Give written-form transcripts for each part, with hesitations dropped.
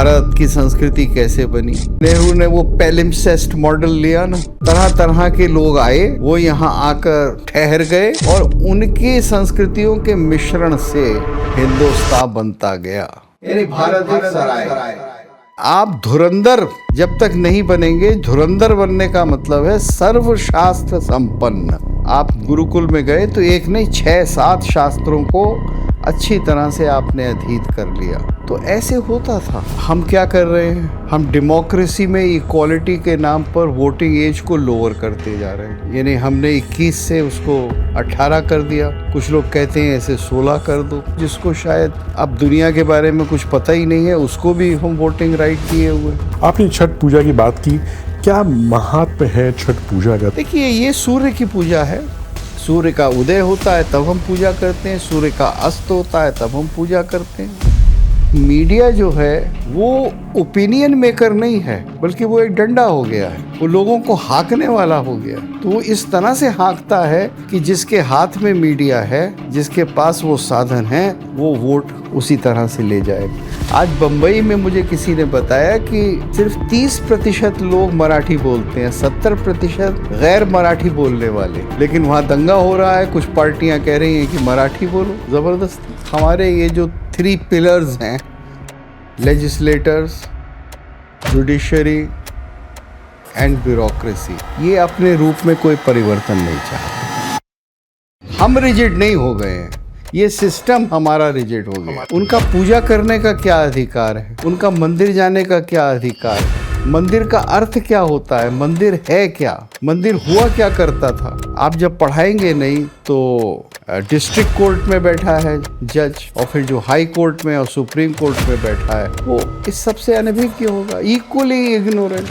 भारत की संस्कृति कैसे बनी। नेहरू ने वो पैलिम्सेस्ट मॉडल लिया ना, तरह तरह के लोग आए, वो यहाँ आकर ठहर गए और उनकी संस्कृतियों के मिश्रण से हिंदुस्तान बनता गया। यानी भारत एक सराय। आप धुरंधर जब तक नहीं बनेंगे, धुरंधर बनने का मतलब है सर्वशास्त्र संपन्न। आप गुरुकुल में गए तो एक नहीं 6-7 शास्त्रों को अच्छी तरह से आपने अधीत कर लिया। तो ऐसे होता था। हम क्या कर रहे हैं, हम डेमोक्रेसी में इक्वालिटी के नाम पर वोटिंग एज को लोअर करते जा रहे हैं। यानी हमने 21 से उसको 18 कर दिया। कुछ लोग कहते हैं ऐसे 16 कर दो। जिसको शायद अब दुनिया के बारे में कुछ पता ही नहीं है, उसको भी हम वोटिंग राइट दिए हुए। आपने छठ पूजा की बात की, क्या महात्म्य है छठ पूजा का? देखिए, ये सूर्य की पूजा है। सूर्य का उदय होता है तब हम पूजा करते हैं, सूर्य का अस्त होता है तब हम पूजा करते हैं। मीडिया जो है वो ओपिनियन मेकर नहीं है, बल्कि वो एक डंडा हो गया है। वो लोगों को हाँकने वाला हो गया। तो वो इस तरह से हाँकता है कि जिसके हाथ में मीडिया है, जिसके पास वो साधन है, वो वोट उसी तरह से ले जाएगा। आज बम्बई में मुझे किसी ने बताया कि सिर्फ 30% लोग मराठी बोलते हैं, 70% गैर मराठी बोलने वाले। लेकिन वहाँ दंगा हो रहा है, कुछ पार्टियां कह रही हैं कि मराठी बोलो। जबरदस्ती। हमारे ये जो 3 पिलर्स हैं, लेजिस्लेटर्स, जुडिशरी एंड ब्यूरोक्रेसी, ये अपने रूप में कोई परिवर्तन नहीं चाहते। हम रिजिड नहीं हो गए हैं, ये सिस्टम हमारा रिजिड हो गया। उनका पूजा करने का क्या अधिकार है, उनका मंदिर जाने का क्या अधिकार है, मंदिर का अर्थ क्या होता है, मंदिर है क्या, मंदिर हुआ क्या करता था। आप जब पढ़ाएंगे नहीं तो डिस्ट्रिक्ट कोर्ट में बैठा है जज, और फिर जो हाई कोर्ट में और सुप्रीम कोर्ट में बैठा है वो इस सबसे अनभिज्ञ होगा, इक्वली इग्नोरेंट।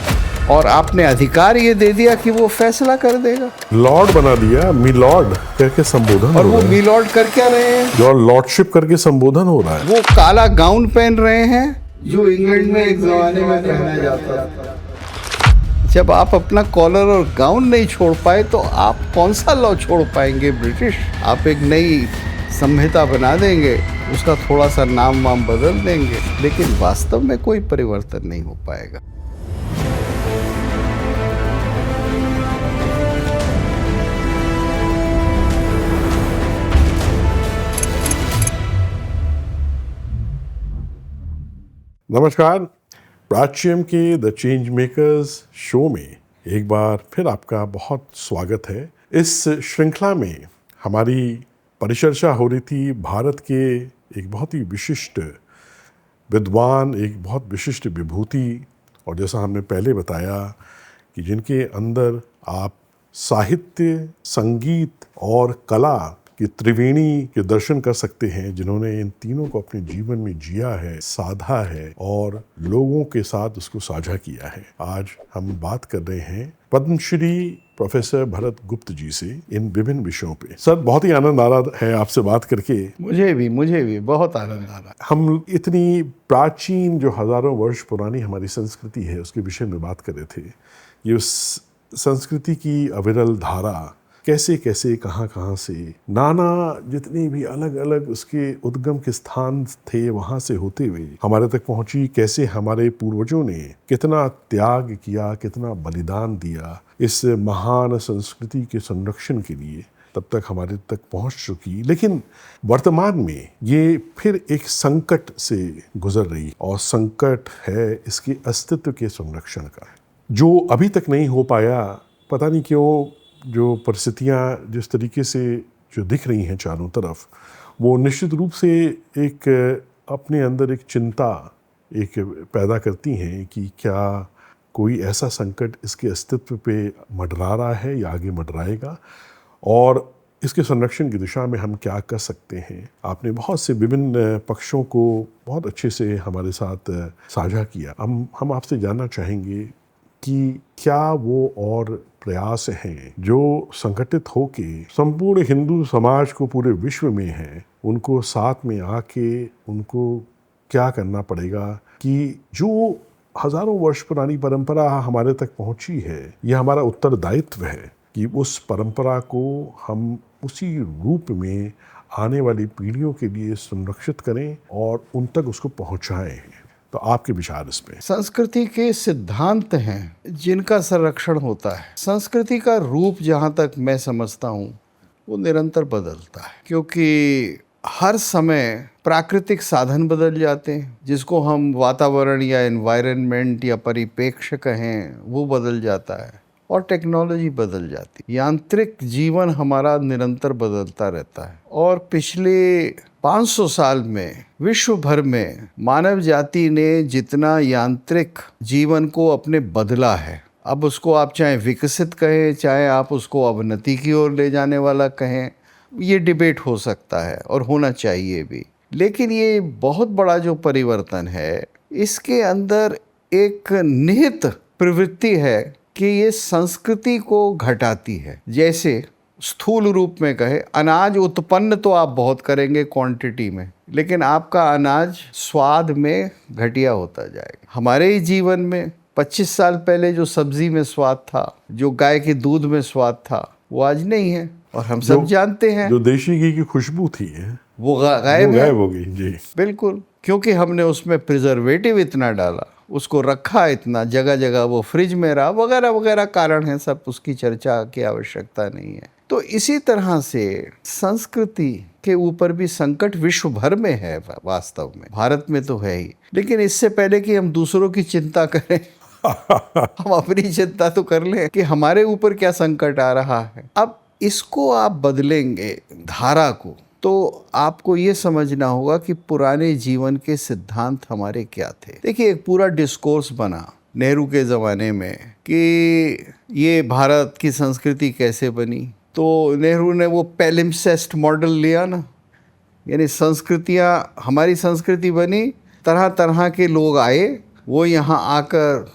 और आपने अधिकार ये दे दिया कि वो फैसला कर देगा। लॉर्ड बना दिया, मी लॉर्ड करके संबोधन। और वो मी लॉर्ड कर क्या रहे हैं, जो लॉर्डशिप करके संबोधन हो रहा है। वो काला गाउन पहन रहे हैं जो इंग्लैंड में एक जमाने में पहना जाता था। जब आप अपना कॉलर और गाउन नहीं छोड़ पाए तो आप कौन सा लॉ छोड़ पाएंगे ब्रिटिश। आप एक नई संहिता बना देंगे, उसका थोड़ा सा नाम वाम बदल देंगे, लेकिन वास्तव में कोई परिवर्तन नहीं हो पाएगा। नमस्कार, प्राच्यम के द चेंज मेकर्स शो में एक बार फिर आपका बहुत स्वागत है। इस श्रृंखला में हमारी परिचर्चा हो रही थी भारत के एक बहुत ही विशिष्ट विद्वान, एक बहुत विशिष्ट विभूति, और जैसा हमने पहले बताया कि जिनके अंदर आप साहित्य, संगीत और कला कि त्रिवेणी के दर्शन कर सकते हैं, जिन्होंने इन तीनों को अपने जीवन में जिया है, साधा है और लोगों के साथ उसको साझा किया है। आज हम बात कर रहे हैं पद्मश्री प्रोफेसर भरत गुप्त जी से इन विभिन्न विषयों पे। सर, बहुत ही आनंद आ रहा है आपसे बात करके। मुझे भी बहुत आनंद आ रहा है। हम इतनी प्राचीन, जो हजारों वर्ष पुरानी हमारी संस्कृति है, उसके विषय में बात कर रहे थे। ये उस संस्कृति की अविरल धारा कैसे कैसे कहाँ से नाना जितनी भी अलग अलग उसके उद्गम के स्थान थे, वहाँ से होते हुए हमारे तक पहुँची। कैसे हमारे पूर्वजों ने कितना त्याग किया, कितना बलिदान दिया इस महान संस्कृति के संरक्षण के लिए, तब तक हमारे तक पहुँच चुकी। लेकिन वर्तमान में ये फिर एक संकट से गुजर रही, और संकट है इसके अस्तित्व के संरक्षण का, जो अभी तक नहीं हो पाया। पता नहीं क्यों, जो परिस्थितियाँ जिस तरीके से जो दिख रही हैं चारों तरफ, वो निश्चित रूप से एक अपने अंदर एक चिंता एक पैदा करती हैं कि क्या कोई ऐसा संकट इसके अस्तित्व पे मंडरा रहा है या आगे मंडराएगा, और इसके संरक्षण की दिशा में हम क्या कर सकते हैं। आपने बहुत से विभिन्न पक्षों को बहुत अच्छे से हमारे साथ साझा किया। हम आपसे जानना चाहेंगे कि क्या वो और प्रयास हैं जो संगठित होके संपूर्ण हिंदू समाज को पूरे विश्व में हैं, उनको साथ में आके उनको क्या करना पड़ेगा कि जो हजारों वर्ष पुरानी परंपरा हमारे तक पहुंची है, ये हमारा उत्तरदायित्व है कि उस परंपरा को हम उसी रूप में आने वाली पीढ़ियों के लिए संरक्षित करें और उन तक उसको पहुंचाएं। तो आपके विचार इस पे? संस्कृति के सिद्धांत हैं जिनका संरक्षण होता है। संस्कृति का रूप जहाँ तक मैं समझता हूँ वो निरंतर बदलता है, क्योंकि हर समय प्राकृतिक साधन बदल जाते हैं, जिसको हम वातावरण या एनवायरनमेंट या परिप्रेक्ष्य कहें, वो बदल जाता है और टेक्नोलॉजी बदल जाती है। यांत्रिक जीवन हमारा निरंतर बदलता रहता है और पिछले 500 साल में विश्व भर में मानव जाति ने जितना यांत्रिक जीवन को अपने बदला है, अब उसको आप चाहे विकसित कहें, चाहे आप उसको अवनति की ओर ले जाने वाला कहें, ये डिबेट हो सकता है और होना चाहिए भी। लेकिन ये बहुत बड़ा जो परिवर्तन है, इसके अंदर एक निहित प्रवृत्ति है कि ये संस्कृति को घटाती है। जैसे स्थूल रूप में कहे, अनाज उत्पन्न तो आप बहुत करेंगे क्वांटिटी में, लेकिन आपका अनाज स्वाद में घटिया होता जाएगा। हमारे ही जीवन में 25 साल पहले जो सब्जी में स्वाद था, जो गाय के दूध में स्वाद था, वो आज नहीं है और हम सब जानते हैं। जो देशी घी की खुशबू थी वो गायब हो गई जी। बिल्कुल, क्योंकि हमने उसमें प्रिजर्वेटिव इतना डाला, उसको रखा इतना, जगह जगह वो फ्रिज में रहा, वगैरह वगैरह कारण है, सब उसकी चर्चा की आवश्यकता नहीं है। तो इसी तरह से संस्कृति के ऊपर भी संकट विश्व भर में है, वास्तव में भारत में तो है ही। लेकिन इससे पहले कि हम दूसरों की चिंता करें हम अपनी चिंता तो कर लें कि हमारे ऊपर क्या संकट आ रहा है। अब इसको आप बदलेंगे धारा को, तो आपको ये समझना होगा कि पुराने जीवन के सिद्धांत हमारे क्या थे। देखिए, एक पूरा डिस्कोर्स बना नेहरू के ज़माने में कि ये भारत की संस्कृति कैसे बनी, तो नेहरू ने वो पैलिम्सेस्ट मॉडल लिया ना, यानी संस्कृतियाँ, हमारी संस्कृति बनी, तरह तरह के लोग आए, वो यहाँ आकर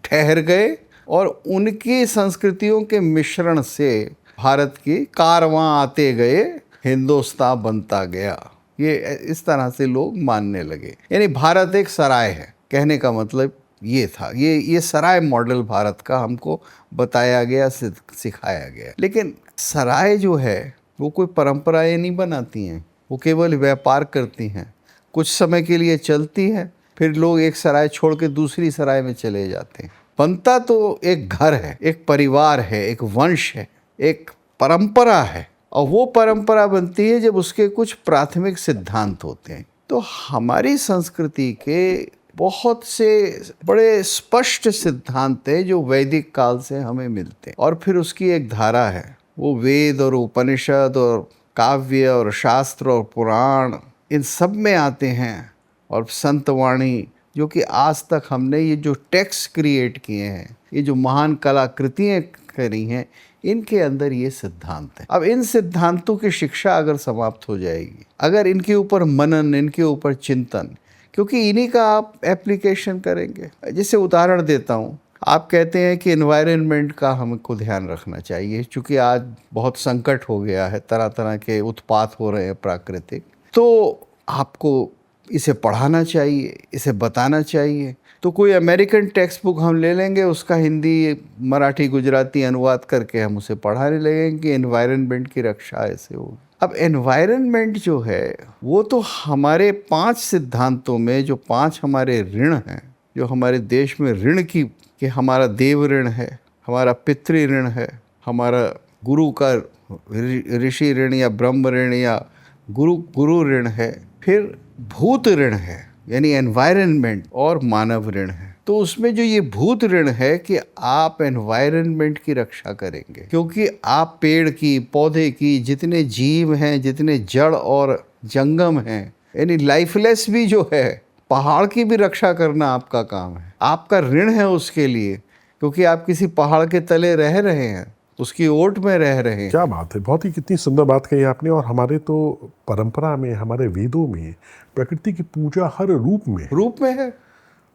ठहर गए और उनकी संस्कृतियों के मिश्रण से भारत की कारवां आते गए, हिंदुस्तान बनता गया। ये इस तरह से लोग मानने लगे। यानी भारत एक सराय है, कहने का मतलब ये था। ये सराय मॉडल भारत का हमको बताया गया, सिखाया गया। लेकिन सराय जो है वो कोई परंपराएं नहीं बनाती हैं, वो केवल व्यापार करती हैं, कुछ समय के लिए चलती हैं, फिर लोग एक सराय छोड़ के दूसरी सराय में चले जाते हैं। बनता तो एक घर है, एक परिवार है, एक वंश है, एक परंपरा है, और वो परंपरा बनती है जब उसके कुछ प्राथमिक सिद्धांत होते हैं। तो हमारी संस्कृति के बहुत से बड़े स्पष्ट सिद्धांत हैं जो वैदिक काल से हमें मिलते हैं, और फिर उसकी एक धारा है, वो वेद और उपनिषद और काव्य और शास्त्र और पुराण, इन सब में आते हैं, और संतवाणी, जो कि आज तक हमने ये जो टेक्स्ट क्रिएट किए हैं, ये जो महान कलाकृतियाँ करी हैं, इनके अंदर ये सिद्धांत है। अब इन सिद्धांतों की शिक्षा अगर समाप्त हो जाएगी, अगर इनके ऊपर मनन, इनके ऊपर चिंतन, क्योंकि इन्हीं का आप एप्लीकेशन करेंगे। जैसे उदाहरण देता हूँ, आप कहते हैं कि एनवायरनमेंट का हमको ध्यान रखना चाहिए, क्योंकि आज बहुत संकट हो गया है, तरह तरह के उत्पात हो रहे हैं प्राकृतिक, तो आपको इसे पढ़ाना चाहिए, इसे बताना चाहिए। तो कोई अमेरिकन टेक्स्ट बुक हम ले लेंगे, उसका हिंदी, मराठी, गुजराती अनुवाद करके हम उसे पढ़ाने लगेंगे कि एनवायरनमेंट की रक्षा ऐसे होगी। अब एनवायरनमेंट जो है वो तो हमारे 5 सिद्धांतों में, जो 5 हमारे ऋण हैं, जो हमारे देश में ऋण की, कि हमारा देव ऋण है, हमारा पितृ ऋण है, हमारा गुरु का ऋषि ऋण या ब्रह्म ऋण या गुरु ऋण है, फिर भूत ऋण है यानी एनवायरनमेंट, और मानव ऋण है। तो उसमें जो ये भूत ऋण है कि आप एनवायरनमेंट की रक्षा करेंगे, क्योंकि आप पेड़ की, पौधे की, जितने जीव हैं, जितने जड़ और जंगम हैं, यानी लाइफलेस भी जो है, पहाड़ की भी रक्षा करना आपका काम है, आपका ऋण है उसके लिए, क्योंकि आप किसी पहाड़ के तले रह रहे हैं, उसकी ओट में रह रहे हैं। क्या बात है, बहुत ही कितनी सुंदर बात कही आपने। और हमारे तो परंपरा में, हमारे वेदों में प्रकृति की पूजा हर रूप में है।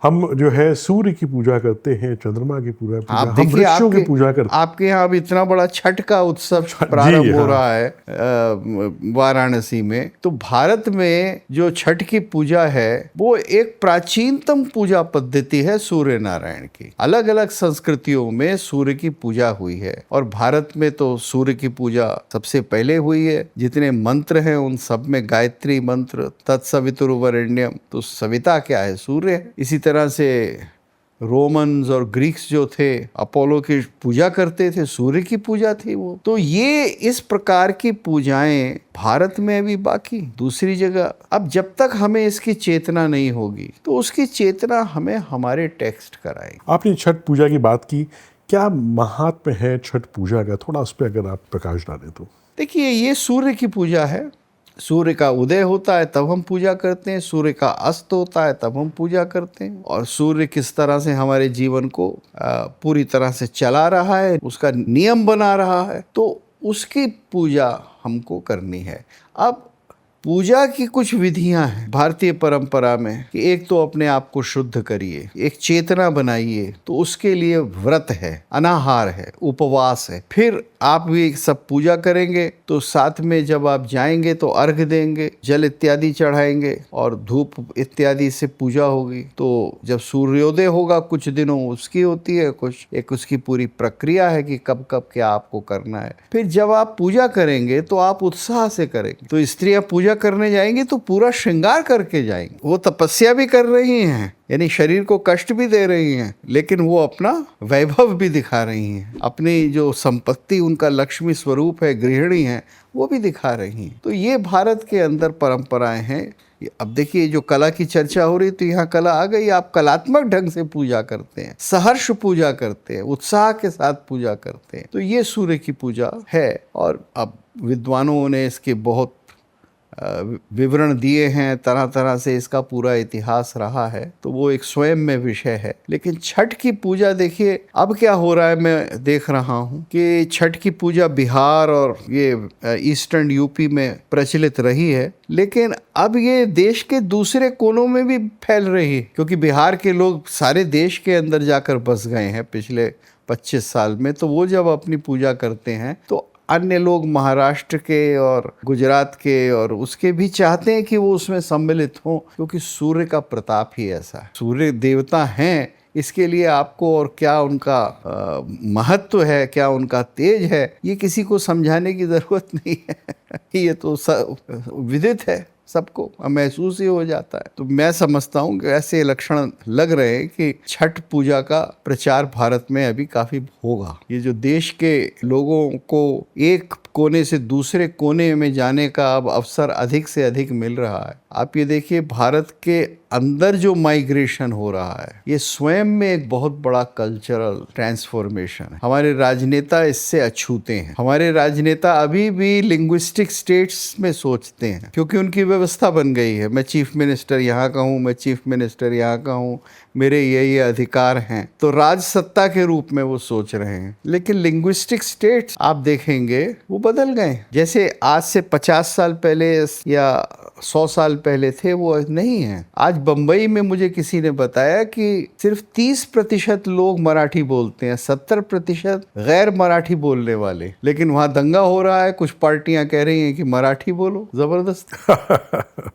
हम जो है सूर्य की पूजा करते हैं, चंद्रमा की पूजा, आप हम देखिए वृक्षों की पूजा करते आपके यहाँ अब इतना बड़ा छठ का उत्सव जी, प्रारंभ हो हाँ। रहा है वाराणसी में। तो भारत में जो छठ की पूजा है वो एक प्राचीनतम पूजा पद्धति है सूर्य नारायण की। अलग अलग संस्कृतियों में सूर्य की पूजा हुई है और भारत में तो सूर्य की पूजा सबसे पहले हुई है। जितने मंत्र हैं उन सब में गायत्री मंत्र, तत्सवितुर्वरेण्यम, तो सविता क्या है? सूर्य है। इसी तरह से रोमन्स और ग्रीक्स जो थे अपोलो की पूजा करते थे, सूर्य की पूजा थी वो। तो ये इस प्रकार की पूजाएं भारत में अभी बाकी, दूसरी जगह। अब जब तक हमें इसकी चेतना नहीं होगी तो उसकी चेतना हमें हमारे टेक्स्ट कराएंगे। आपने छठ पूजा की बात की, क्या महात्म्य है छठ पूजा का? थोड़ा उस पर अगर आप प्रकाश डालें तो। देखिए, ये सूर्य की पूजा है। सूर्य का उदय होता है तब हम पूजा करते हैं, सूर्य का अस्त होता है तब हम पूजा करते हैं। और सूर्य किस तरह से हमारे जीवन को पूरी तरह से चला रहा है, उसका नियम बना रहा है, तो उसकी पूजा हमको करनी है। अब पूजा की कुछ विधियां हैं भारतीय परंपरा में कि एक तो अपने आप को शुद्ध करिए, एक चेतना बनाइए, तो उसके लिए व्रत है, अनाहार है, उपवास है। फिर आप भी सब पूजा करेंगे तो साथ में जब आप जाएंगे तो अर्घ देंगे, जल इत्यादि चढ़ाएंगे और धूप इत्यादि से पूजा होगी। तो जब सूर्योदय होगा कुछ दिनों उसकी होती है, कुछ एक उसकी पूरी प्रक्रिया है कि कब कब क्या आपको करना है। फिर जब आप पूजा करेंगे तो आप उत्साह से करेंगे। तो स्त्रियां पूजा करने जाएंगी तो पूरा श्रृंगार करके जाएंगी। वो तपस्या भी कर रही हैं, यानी शरीर को कष्ट भी दे रही हैं, लेकिन वो अपना वैभव भी दिखा रही हैं। अपनी जो संपत्ति उनका लक्ष्मी स्वरूप है, गृहिणी है, वो भी दिखा रही हैं। तो ये भारत के अंदर परंपराएं हैं। अब देखिए, जो कला की चर्चा हो रही, तो यहाँ कला आ गई। आप कलात्मक ढंग से पूजा करते हैं, सहर्ष पूजा करते हैं, उत्साह के साथ पूजा करते हैं। तो ये सूर्य की पूजा है। और अब विद्वानों ने इसके बहुत विवरण दिए हैं, तरह तरह से इसका पूरा इतिहास रहा है, तो वो एक स्वयं में विषय है। लेकिन छठ की पूजा देखिए अब क्या हो रहा है, मैं देख रहा हूँ कि छठ की पूजा बिहार और ये ईस्टर्न यूपी में प्रचलित रही है, लेकिन अब ये देश के दूसरे कोनों में भी फैल रही है, क्योंकि बिहार के लोग सारे देश के अंदर जाकर बस गए हैं पिछले 25 साल में। तो वो जब अपनी पूजा करते हैं तो अन्य लोग महाराष्ट्र के और गुजरात के और उसके भी चाहते हैं कि वो उसमें सम्मिलित हों, क्योंकि सूर्य का प्रताप ही ऐसा है। सूर्य देवता हैं, इसके लिए आपको और क्या उनका महत्व है, क्या उनका तेज है, ये किसी को समझाने की ज़रूरत नहीं है। ये तो विदित है, सबको महसूस ही हो जाता है। तो मैं समझता हूँ कि ऐसे लक्षण लग रहे हैं कि छठ पूजा का प्रचार भारत में अभी काफ़ी होगा। ये जो देश के लोगों को एक कोने से दूसरे कोने में जाने का अब अवसर अधिक से अधिक मिल रहा है। आप ये देखिए, भारत के अंदर जो माइग्रेशन हो रहा है, ये स्वयं में एक बहुत बड़ा कल्चरल ट्रांसफॉर्मेशन है। हमारे राजनेता इससे अछूते हैं। हमारे राजनेता अभी भी लिंग्विस्टिक स्टेट्स में सोचते हैं, क्योंकि उनकी व्यवस्था बन गई है। मैं चीफ मिनिस्टर यहाँ का हूँ, मैं चीफ मिनिस्टर यहाँ का हूँ, मेरे ये अधिकार हैं, तो राज सत्ता के रूप में वो सोच रहे हैं। लेकिन लिंग्विस्टिक स्टेट्स आप देखेंगे वो बदल गए। जैसे आज से 50 साल पहले या 100 साल पहले थे, वो नहीं है। आज बंबई में मुझे किसी ने बताया कि सिर्फ 30% लोग मराठी बोलते हैं, 70% गैर मराठी बोलने वाले। लेकिन वहाँ दंगा हो रहा है, कुछ पार्टियां कह रही हैं कि मराठी बोलो, जबरदस्त।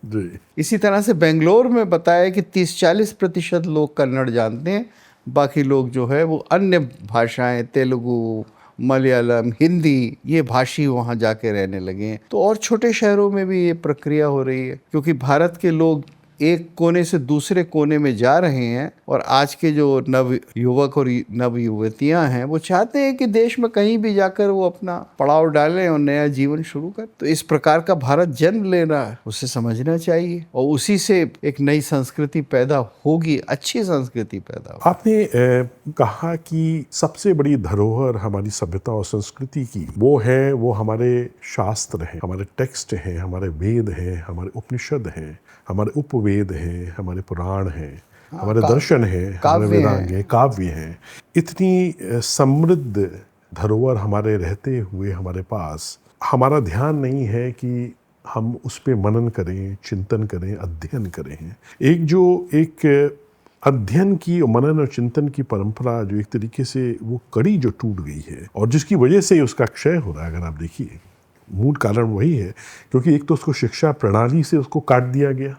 जी। इसी तरह से बेंगलोर में बताया कि 30-40% लोग कन्नड़ जानते हैं, बाकी लोग जो है वो अन्य भाषाएं, तेलुगु, मलयालम, हिंदी, ये भाषी वहाँ जाके रहने लगे हैं। तो और छोटे शहरों में भी ये प्रक्रिया हो रही है, क्योंकि भारत के लोग एक कोने से दूसरे कोने में जा रहे हैं। और आज के जो नव युवक और नव युवतियाँ हैं, वो चाहते हैं कि देश में कहीं भी जाकर वो अपना पड़ाव डालें और नया जीवन शुरू करें। तो इस प्रकार का भारत जन्म ले रहा है, उसे समझना चाहिए, और उसी से एक नई संस्कृति पैदा होगी, अच्छी संस्कृति पैदा होगी। आपने कहा कि सबसे बड़ी धरोहर हमारी सभ्यता और संस्कृति की वो हमारे शास्त्र हैं, हमारे टेक्स्ट हैं, हमारे वेद हैं, हमारे उपनिषद हैं, हमारे उपवेद हैं, हमारे पुराण हैं, हमारे दर्शन हैं, हमारे वेदांग हैं, काव्य हैं। इतनी समृद्ध धरोहर हमारे रहते हुए हमारे पास हमारा ध्यान नहीं है कि हम उस पे मनन करें, चिंतन करें, अध्ययन करें। एक अध्ययन की और मनन और चिंतन की परंपरा जो एक तरीके से वो कड़ी जो टूट गई है और जिसकी वजह से उसका क्षय हो रहा है, अगर आप देखिए मूल कारण वही है, क्योंकि एक तो उसको शिक्षा प्रणाली से उसको काट दिया गया,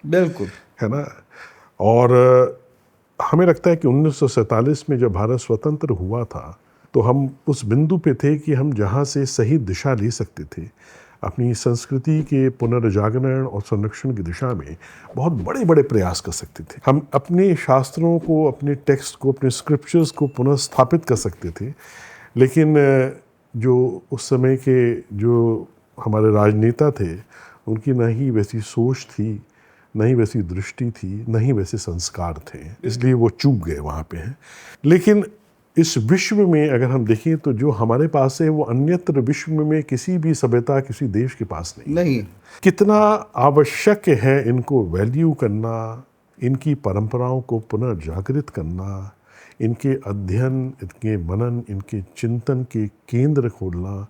बिल्कुल, है ना। और हमें लगता है कि 1947 में जब भारत स्वतंत्र हुआ था तो हम उस बिंदु पे थे कि हम जहाँ से सही दिशा ले सकते थे अपनी संस्कृति के पुनर्जागरण और संरक्षण की दिशा में बहुत बड़े बड़े प्रयास कर सकते थे। हम अपने शास्त्रों को, अपने टेक्स्ट को, अपने स्क्रिप्चर्स को पुनः स्थापित कर सकते थे। लेकिन जो उस समय के जो हमारे राजनेता थे उनकी ना ही वैसी सोच थी, न ही वैसी दृष्टि थी, न ही वैसे संस्कार थे, इसलिए वो चूक गए वहाँ पे हैं। लेकिन इस विश्व में अगर हम देखें तो जो हमारे पास है वो अन्यत्र विश्व में किसी भी सभ्यता, किसी देश के पास नहीं। कितना आवश्यक है इनको वैल्यू करना, इनकी परंपराओं को पुनर्जागृत करना, इनके अध्ययन, इनके मनन, इनके चिंतन के केंद्र खोलना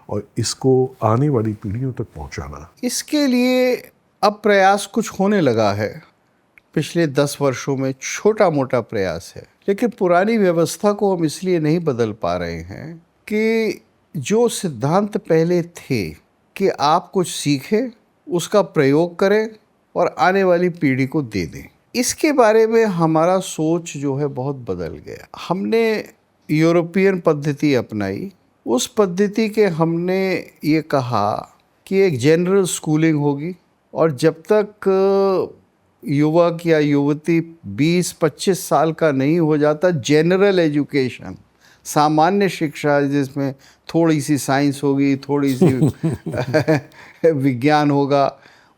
और इसको आने वाली पीढ़ियों तक पहुंचाना। इसके लिए अब प्रयास कुछ होने लगा है, पिछले 10 वर्षों में छोटा मोटा प्रयास है, लेकिन पुरानी व्यवस्था को हम इसलिए नहीं बदल पा रहे हैं कि जो सिद्धांत पहले थे कि आप कुछ सीखें, उसका प्रयोग करें और आने वाली पीढ़ी को दे दें, इसके बारे में हमारा सोच जो है बहुत बदल गया। हमने यूरोपियन पद्धति अपनाई। उस पद्धति के हमने ये कहा कि एक जनरल स्कूलिंग होगी और जब तक युवक या युवती 20-25 साल का नहीं हो जाता, जनरल एजुकेशन, सामान्य शिक्षा जिसमें थोड़ी सी साइंस होगी, थोड़ी सी विज्ञान होगा,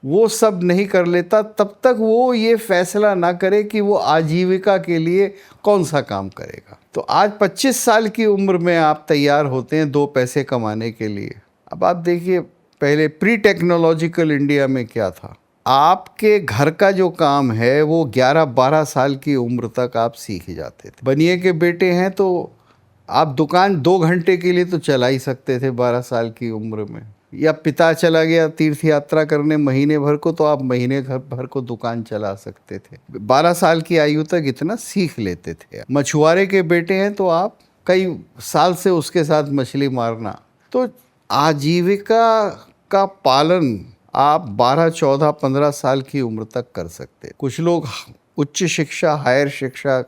वो सब नहीं कर लेता, तब तक वो ये फैसला ना करे कि वो आजीविका के लिए कौन सा काम करेगा। तो आज 25 साल की उम्र में आप तैयार होते हैं 2 पैसे कमाने के लिए। अब आप देखिए, पहले प्री टेक्नोलॉजिकल इंडिया में क्या था, आपके घर का जो काम है वो 11-12 साल की उम्र तक आप सीख जाते थे। बनिए के बेटे हैं तो आप दुकान 2 घंटे के लिए तो चला ही सकते थे 12 साल की उम्र में, या पिता चला गया तीर्थ यात्रा करने महीने भर को तो आप महीने भर को दुकान चला सकते थे। 12 साल की आयु तक इतना सीख लेते थे। मछुआरे के बेटे हैं तो आप कई साल से उसके साथ मछली मारना। तो आजीविका का पालन आप 12, 14, 15 साल की उम्र तक कर सकते। कुछ लोग उच्च शिक्षा, हायर शिक्षा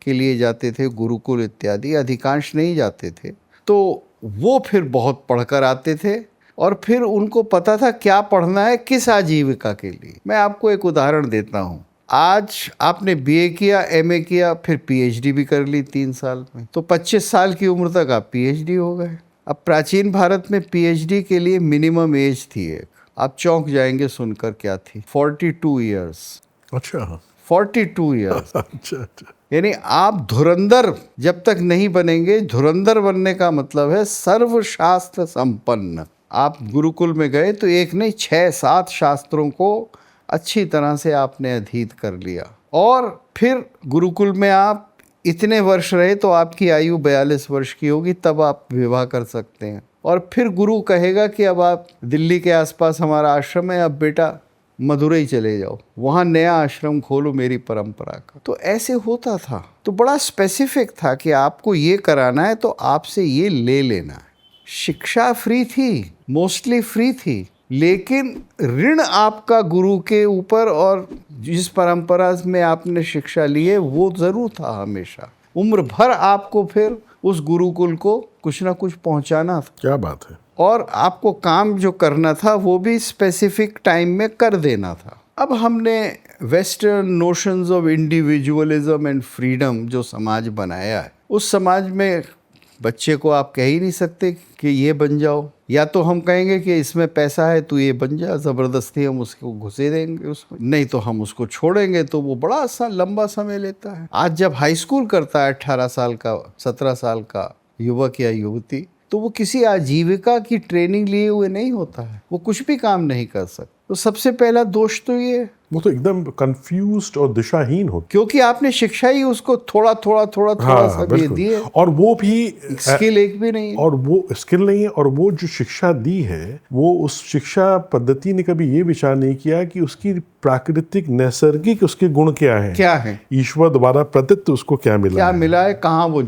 के लिए जाते थे, गुरुकुल इत्यादि, अधिकांश नहीं जाते थे। तो वो फिर बहुत पढ़कर आते थे और फिर उनको पता था क्या पढ़ना है, किस आजीविका के लिए। मैं आपको एक उदाहरण देता हूँ। आज आपने बीए किया, एमए किया, फिर पीएचडी भी कर ली 3 साल में, तो 25 साल की उम्र तक आप पीएचडी हो गए। अब प्राचीन भारत में पीएचडी के लिए मिनिमम एज थी एक, आप चौंक जाएंगे सुनकर, क्या थी? 42 ईयर्स। अच्छा, 42 ईयर्स। अच्छा। यानी आप धुरंधर जब तक नहीं बनेंगे, धुरंधर बनने का मतलब है सर्वशास्त्र संपन्न। आप गुरुकुल में गए तो एक नहीं 6-7 शास्त्रों को अच्छी तरह से आपने अधीत कर लिया, और फिर गुरुकुल में आप इतने वर्ष रहे तो आपकी आयु 42 वर्ष की होगी, तब आप विवाह कर सकते हैं। और फिर गुरु कहेगा कि अब आप दिल्ली के आसपास हमारा आश्रम है, अब बेटा मदुरई चले जाओ, वहाँ नया आश्रम खोलो मेरी परंपरा का। तो ऐसे होता था। तो बड़ा स्पेसिफिक था कि आपको ये कराना है तो आपसे ये ले लेना है। शिक्षा फ्री थी, मोस्टली फ्री थी, लेकिन ऋण आपका गुरु के ऊपर और जिस परंपरा में आपने शिक्षा ली है वो ज़रूर था हमेशा। उम्र भर आपको फिर उस गुरुकुल को कुछ ना कुछ पहुंचाना था। क्या बात है। और आपको काम जो करना था वो भी स्पेसिफिक टाइम में कर देना था। अब हमने western notions of individualism and freedom जो समाज बनाया है, उस समाज में बच्चे को आप कह ही नहीं सकते कि ये बन जाओ, या तो हम कहेंगे कि इसमें पैसा है तो ये बन जा, ज़बरदस्ती हम उसको घुसे देंगे उसमें, नहीं तो हम उसको छोड़ेंगे, तो वो बड़ा लंबा समय लेता है। आज जब हाई स्कूल करता है 18 साल का, 17 साल का युवक या युवती, तो वो किसी आजीविका की ट्रेनिंग लिए हुए नहीं होता है, वो कुछ भी काम नहीं कर सकता। तो सबसे पहला दोष तो ये, वो तो एकदम कंफ्यूज्ड और दिशाहीन होते। क्योंकि आपने शिक्षा ही उसको थोड़ा सा दे दी है, और वो भी स्किल एक भी नहीं है। और वो स्किल नहीं है, और वो जो शिक्षा दी है, वो उस शिक्षा पद्धति ने कभी ये विचार नहीं किया कि उसकी प्राकृतिक नैसर्गिक उसके गुण क्या है, ईश्वर द्वारा प्रदत्त उसको क्या मिला है, कहाँ वो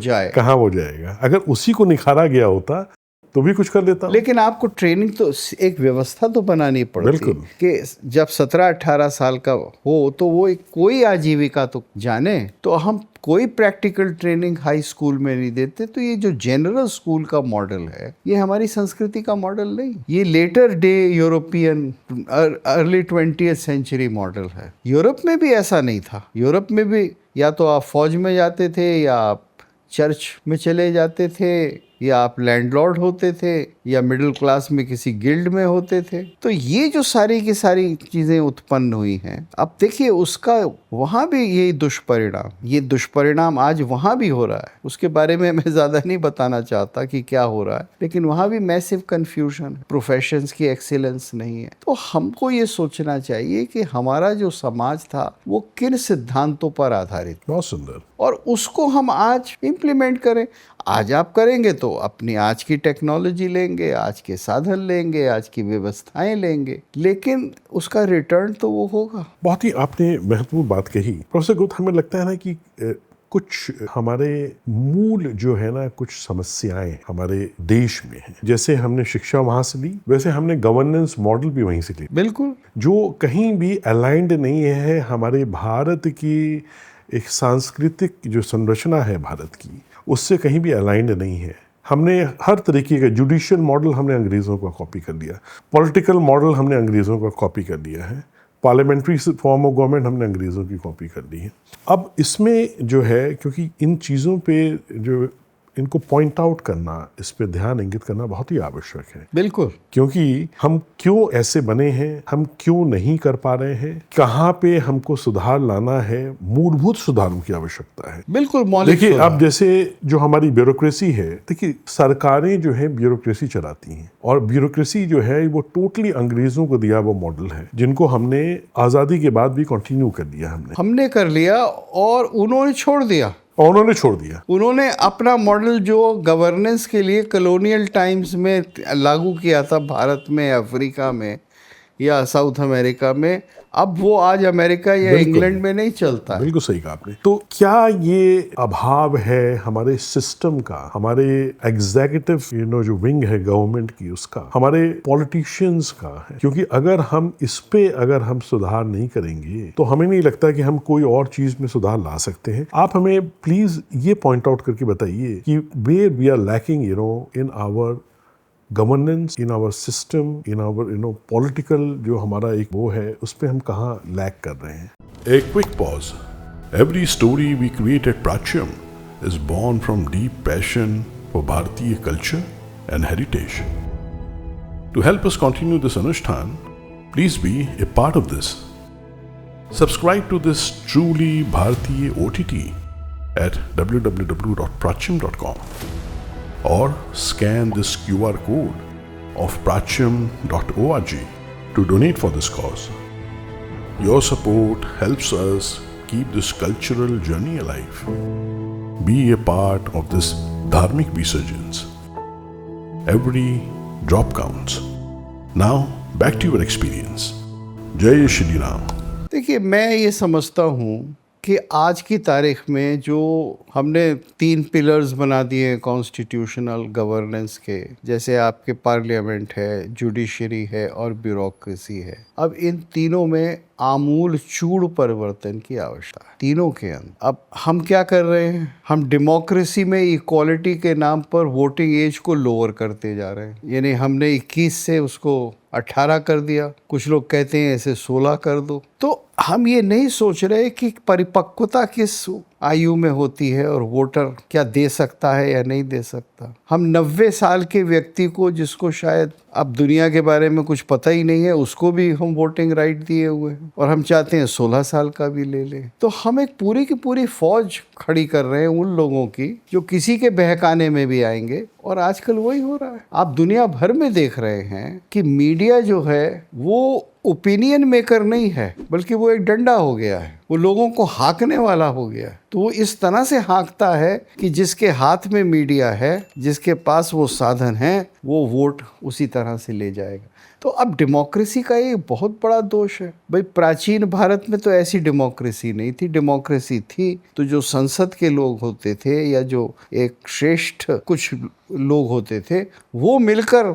जाएगा। अगर उसी को निखारा गया होता तो भी कुछ कर लेता। लेकिन आपको ट्रेनिंग तो, एक व्यवस्था तो बनानी पड़ती कि जब 17-18 साल का हो तो वो कोई आजीविका तो जाने। तो हम कोई प्रैक्टिकल ट्रेनिंग हाई स्कूल में नहीं देते। तो ये जो जनरल स्कूल का मॉडल है, ये हमारी संस्कृति का मॉडल नहीं, ये लेटर डे यूरोपियन अर्ली 20th सेंचुरी मॉडल है। यूरोप में भी ऐसा नहीं था। यूरोप में भी या तो आप फौज में जाते थे, या आप चर्च में चले जाते थे, या आप लैंडलॉर्ड होते थे, या मिडिल क्लास में किसी गिल्ड में होते थे। तो ये जो सारी की सारी चीज़ें उत्पन्न हुई हैं, अब देखिए उसका वहाँ भी यही दुष्परिणाम आज वहाँ भी हो रहा है। उसके बारे में मैं ज़्यादा नहीं बताना चाहता कि क्या हो रहा है, लेकिन वहाँ भी मैसिव कन्फ्यूजन है, प्रोफेशंस की एक्सीलेंस नहीं है। तो हमको ये सोचना चाहिए कि हमारा जो समाज था वो किन सिद्धांतों पर आधारित। बहुत सुंदर। और उसको हम आज इम्प्लीमेंट करें। आज आप करेंगे तो अपनी आज की टेक्नोलॉजी लेंगे, आज के साधन लेंगे, आज की व्यवस्थाएं लेंगे, लेकिन उसका रिटर्न तो वो होगा। बहुत ही आपने महत्वपूर्ण बात कही प्रोफेसर गुप्ता। हमें लगता है ना कि कुछ हमारे मूल जो है ना, कुछ समस्याएं हमारे देश में हैं। जैसे हमने शिक्षा वहां से ली, वैसे हमने गवर्नेंस मॉडल भी वहीं से ली। बिल्कुल, जो कहीं भी अलाइंड नहीं है हमारे भारत की एक सांस्कृतिक जो संरचना है भारत की, उससे कहीं भी अलाइंड नहीं है। हमने हर तरीके का जुडिशियल मॉडल हमने अंग्रेज़ों का कॉपी कर लिया, पॉलिटिकल मॉडल हमने अंग्रेज़ों का कॉपी कर लिया है, पार्लियामेंट्री फॉर्म ऑफ गवर्नमेंट हमने अंग्रेज़ों की कॉपी कर ली है। अब इसमें जो है, क्योंकि इन चीज़ों पे जो इनको पॉइंट आउट करना, इस पे ध्यान इंगित करना बहुत ही आवश्यक है। बिल्कुल, क्योंकि हम क्यों ऐसे बने हैं, हम क्यों नहीं कर पा रहे हैं, कहाँ पे हमको सुधार लाना है, मूलभूत सुधारों की आवश्यकता है। बिल्कुल मौलिक। देखिए अब जैसे जो हमारी ब्यूरोक्रेसी है, देखिए सरकारें जो है ब्यूरोक्रेसी चलाती हैं, और ब्यूरोक्रेसी जो है वो टोटली अंग्रेजों को दिया वो मॉडल है, जिनको हमने आज़ादी के बाद भी कंटिन्यू कर दिया। हमने कर लिया और उन्होंने छोड़ दिया। उन्होंने अपना मॉडल जो गवर्नेंस के लिए कॉलोनियल टाइम्स में लागू किया था भारत में, अफ्रीका में या साउथ अमेरिका में, अब वो आज अमेरिका या इंग्लैंड में नहीं चलता है। बिल्कुल सही कहा आपने। तो क्या ये अभाव है हमारे सिस्टम का, हमारे एग्जीक्यूटिव जो विंग है गवर्नमेंट की, उसका, हमारे पॉलिटिशियंस का है? क्योंकि अगर हम इस पे सुधार नहीं करेंगे तो हमें नहीं लगता कि हम कोई और चीज में सुधार ला सकते हैं। आप हमें प्लीज ये पॉइंट आउट करके बताइए कि where we are lacking in our governance, in our system, in our political जो हमारा एक वो है, उस पे हम कहाँ लैक कर रहे हैं। A quick pause. Every story we create at Prachyam is born from deep passion for Bharatiya culture and heritage. To help us continue this Anushthan, please be a part of this. Subscribe to this truly Bharatiya OTT at www.prachyam.com or scan this QR code of prachyam.org to donate for this cause. Your support helps us keep this cultural journey alive. Be a part of this dharmic resurgence. Every drop counts. Now, back to your experience. Jai Shri Ram. देखिए, मैं ये समझता हूँ कि आज की तारीख में जो हमने 3 पिलर्स बना दिए कॉन्स्टिट्यूशनल गवर्नेंस के, जैसे आपके पार्लियामेंट है, जुडिशरी है और ब्यूरोक्रेसी है, अब इन तीनों में आमूल चूड़ परिवर्तन की आवश्यकता है, तीनों के अंदर। अब हम क्या कर रहे हैं, हम डेमोक्रेसी में इक्वालिटी के नाम पर वोटिंग एज को लोअर करते जा रहे हैं। यानी हमने 21 से उसको 18 कर दिया, कुछ लोग कहते हैं ऐसे 16 कर दो। तो हम ये नहीं सोच रहे कि परिपक्वता किस आयु में होती है और वोटर क्या दे सकता है या नहीं दे सकता। हम 90 साल के व्यक्ति को, जिसको शायद अब दुनिया के बारे में कुछ पता ही नहीं है, उसको भी हम वोटिंग राइट दिए हुए हैं, और हम चाहते हैं 16 साल का भी ले लें। तो हम एक पूरी की पूरी फौज खड़ी कर रहे हैं उन लोगों की जो किसी के बहकाने में भी आएंगे। और आजकल वही हो रहा है। आप दुनिया भर में देख रहे हैं कि मीडिया जो है वो ओपिनियन मेकर नहीं है, बल्कि वो एक डंडा हो गया है, वो लोगों को हाँकने वाला हो गया है। तो वो इस तरह से हाँकता है कि जिसके हाथ में मीडिया है, जिसके पास वो साधन है, वो वोट उसी तरह से ले जाएगा। तो अब डेमोक्रेसी का ये बहुत बड़ा दोष है। भाई प्राचीन भारत में तो ऐसी डेमोक्रेसी नहीं थी। डेमोक्रेसी थी तो जो संसद के लोग होते थे या जो एक श्रेष्ठ कुछ लोग होते थे, वो मिलकर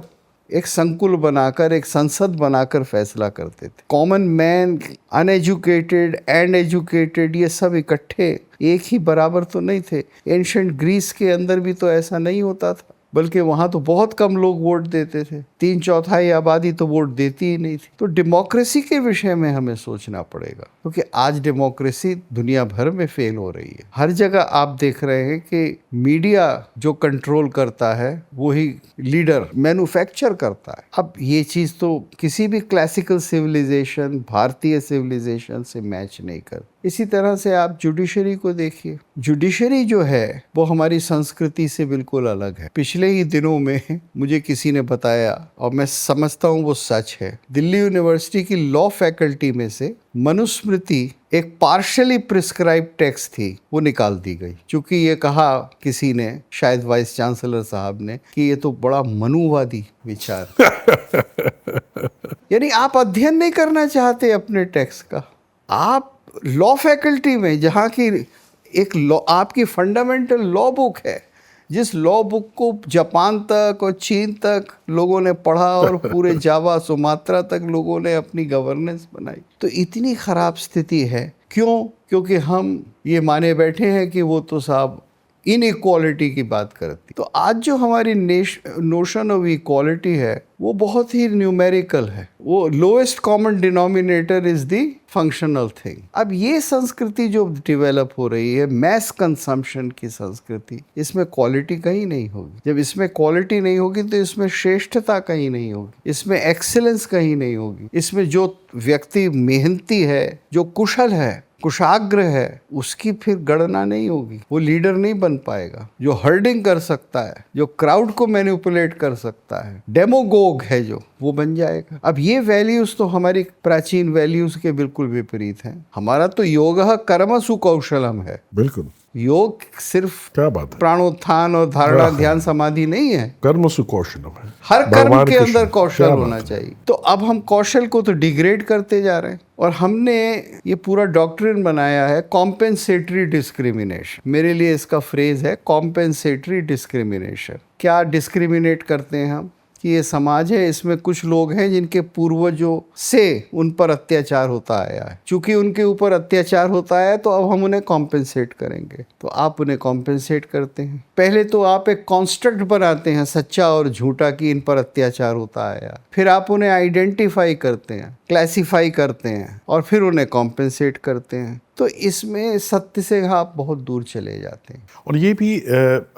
एक संकुल बनाकर, एक संसद बनाकर फैसला करते थे। Common man, uneducated and educated, ये सब इकट्ठे एक ही बराबर तो नहीं थे। एंशिएंट ग्रीस के अंदर भी तो ऐसा नहीं होता था, बल्कि वहाँ तो बहुत कम लोग वोट देते थे। 3/4 आबादी तो वोट देती ही नहीं थी। तो डेमोक्रेसी के विषय में हमें सोचना पड़ेगा, क्योंकि आज डेमोक्रेसी दुनिया भर में फेल हो रही है। हर जगह आप देख रहे हैं कि मीडिया जो कंट्रोल करता है वही लीडर मैन्युफैक्चर करता है। अब ये चीज़ तो किसी भी क्लासिकल सिविलाइजेशन, भारतीय सिविलाइजेशन से मैच नहीं कर। इसी तरह से आप जुडिशरी को देखिए। जुडिशरी जो है वो हमारी संस्कृति से बिल्कुल अलग है। पिछले ही दिनों में मुझे किसी ने बताया, और मैं समझता हूँ वो सच है, दिल्ली यूनिवर्सिटी की लॉ फैकल्टी में से मनुस्मृति एक पार्शली प्रिस्क्राइब टेक्स्ट थी, वो निकाल दी गई। क्योंकि ये कहा किसी ने, शायद वाइस चांसलर साहब ने, कि ये तो बड़ा मनुवादी विचार यानी आप अध्ययन नहीं करना चाहते अपने टेक्स्ट का। आप लॉ फैकल्टी में, जहाँ की एक लॉ, आपकी फंडामेंटल लॉ बुक है, जिस लॉ बुक को जापान तक और चीन तक लोगों ने पढ़ा और पूरे जावा सुमात्रा तक लोगों ने अपनी गवर्नेंस बनाई, तो इतनी ख़राब स्थिति है। क्यों? क्योंकि हम ये माने बैठे हैं कि वो तो साहब इनइक्वालिटी की बात करती। तो आज जो हमारी नोशन ऑफ इक्वालिटी है वो बहुत ही न्यूमेरिकल है। वो lowest common denominator is the functional thing. अब ये संस्कृति जो डेवलप हो रही है, मैस कंजम्पशन की संस्कृति, इसमें क्वालिटी कहीं नहीं होगी। जब इसमें क्वालिटी नहीं होगी तो इसमें श्रेष्ठता कहीं नहीं होगी, इसमें एक्सीलेंस कहीं नहीं होगी। इसमें जो व्यक्ति मेहनती है, जो कुशल है, कुशाग्र है, उसकी फिर गणना नहीं होगी, वो लीडर नहीं बन पाएगा। जो हर्डिंग कर सकता है, जो क्राउड को मैनिपुलेट कर सकता है, डेमोगोग है जो, वो बन जाएगा। अब ये वैल्यूज तो हमारी प्राचीन वैल्यूज के बिल्कुल विपरीत हैं। हमारा तो योगः कर्मसु कौशलम है। बिल्कुल। योग सिर्फ क्या बात है, प्राणोत्थान और धारणा ध्यान समाधि नहीं है, कर्मसु कौशलम है। हर कर्म भगवान के कृष्ण, अंदर कौशल क्या होना बात है। चाहिए। तो अब हम कौशल को तो डिग्रेड करते जा रहे हैं, और हमने ये पूरा डॉक्ट्रिन बनाया है कॉम्पेंसेटरी डिस्क्रिमिनेशन। मेरे लिए इसका फ्रेज है कॉम्पेंसेटरी डिस्क्रिमिनेशन। क्या डिस्क्रिमिनेट करते हैं हम? कि ये समाज है, इसमें कुछ लोग हैं जिनके पूर्वजों से उन पर अत्याचार होता आया है। चूंकि उनके ऊपर अत्याचार होता है तो अब हम उन्हें कॉम्पेंसेट करेंगे। तो आप उन्हें कॉम्पेंसेट करते हैं। पहले तो आप एक कॉन्स्ट्रक्ट बनाते हैं सच्चा और झूठा कि इन पर अत्याचार होता आया, फिर आप उन्हें आइडेंटिफाई करते हैं, क्लासिफाई करते हैं, और फिर उन्हें कॉम्पेंसेट करते हैं। तो इसमें सत्य से आप बहुत दूर चले जाते हैं। और ये भी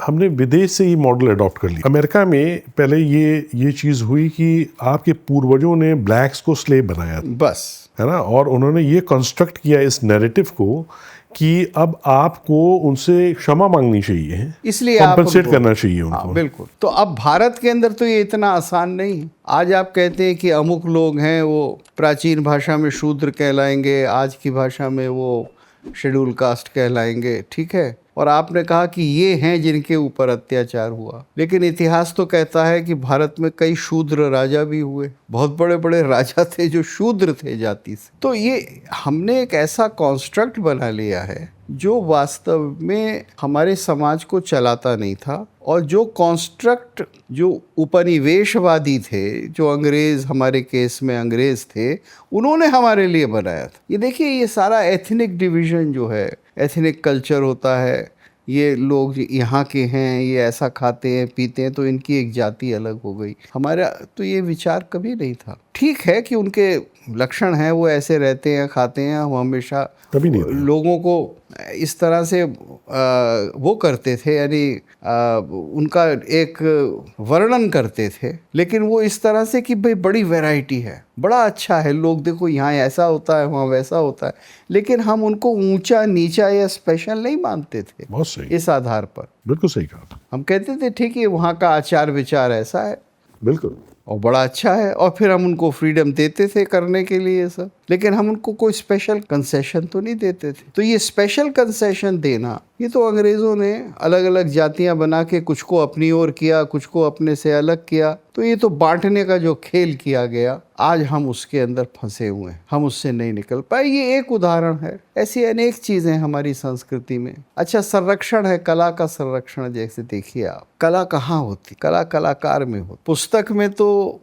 हमने विदेश से ही मॉडल अडॉप्ट कर लिया। अमेरिका में पहले ये चीज़ हुई कि आपके पूर्वजों ने ब्लैक्स को स्लेव बनाया, बस, है ना, और उन्होंने ये कंस्ट्रक्ट किया इस नैरेटिव को कि अब आपको उनसे क्षमा मांगनी चाहिए, इसलिए कॉम्पेंसेट करना चाहिए उनको। हाँ, बिल्कुल। तो अब भारत के अंदर तो ये इतना आसान नहीं है। आज आप कहते हैं कि अमुक लोग हैं वो प्राचीन भाषा में शूद्र कहलाएंगे, आज की भाषा में वो शेड्यूल कास्ट कहलाएंगे, ठीक है। और आपने कहा कि ये हैं जिनके ऊपर अत्याचार हुआ, लेकिन इतिहास तो कहता है कि भारत में कई शूद्र राजा भी हुए। बहुत बड़े बड़े राजा थे जो शूद्र थे जाति से। तो ये हमने एक ऐसा कॉन्स्ट्रक्ट बना लिया है जो वास्तव में हमारे समाज को चलाता नहीं था, और जो कॉन्स्ट्रक्ट जो उपनिवेशवादी थे, जो अंग्रेज़, हमारे केस में अंग्रेज़ थे, उन्होंने हमारे लिए बनाया था। ये देखिए, ये सारा एथनिक डिवीज़न जो है, एथनिक कल्चर होता है, ये लोग यहाँ के हैं, ये ऐसा खाते हैं पीते हैं, तो इनकी एक जाति अलग हो गई। हमारा तो ये विचार कभी नहीं था। ठीक है कि उनके लक्षण हैं वो ऐसे रहते हैं, खाते हैं। हम हमेशा कभी नहीं रहे। लोगों को इस तरह से वो करते थे, यानी उनका एक वर्णन करते थे, लेकिन वो इस तरह से कि भाई बड़ी वैरायटी है, बड़ा अच्छा है, लोग देखो यहाँ ऐसा होता है, वहाँ वैसा होता है, लेकिन हम उनको ऊंचा नीचा या स्पेशल नहीं मानते थे। बहुत सही, इस आधार पर बिल्कुल सही कहा। हम कहते थे ठीक है, वहाँ का आचार विचार ऐसा है बिल्कुल। और बड़ा अच्छा है, और फिर हम उनको फ्रीडम देते थे करने के लिए सब, लेकिन हम उनको कोई स्पेशल कंसेशन तो नहीं देते थे। तो ये स्पेशल कंसेशन देना, ये तो अंग्रेज़ों ने अलग अलग जातियां बना के कुछ को अपनी ओर किया, कुछ को अपने से अलग किया, तो ये तो बांटने का जो खेल किया गया, आज हम उसके अंदर फंसे हुए हैं, हम उससे नहीं निकल पाए। ये एक उदाहरण है, ऐसी अनेक चीज़ें हमारी संस्कृति में। अच्छा, संरक्षण है, कला का संरक्षण। जैसे देखिए आप, कला कहाँ होती? कला कलाकार में होती। पुस्तक में तो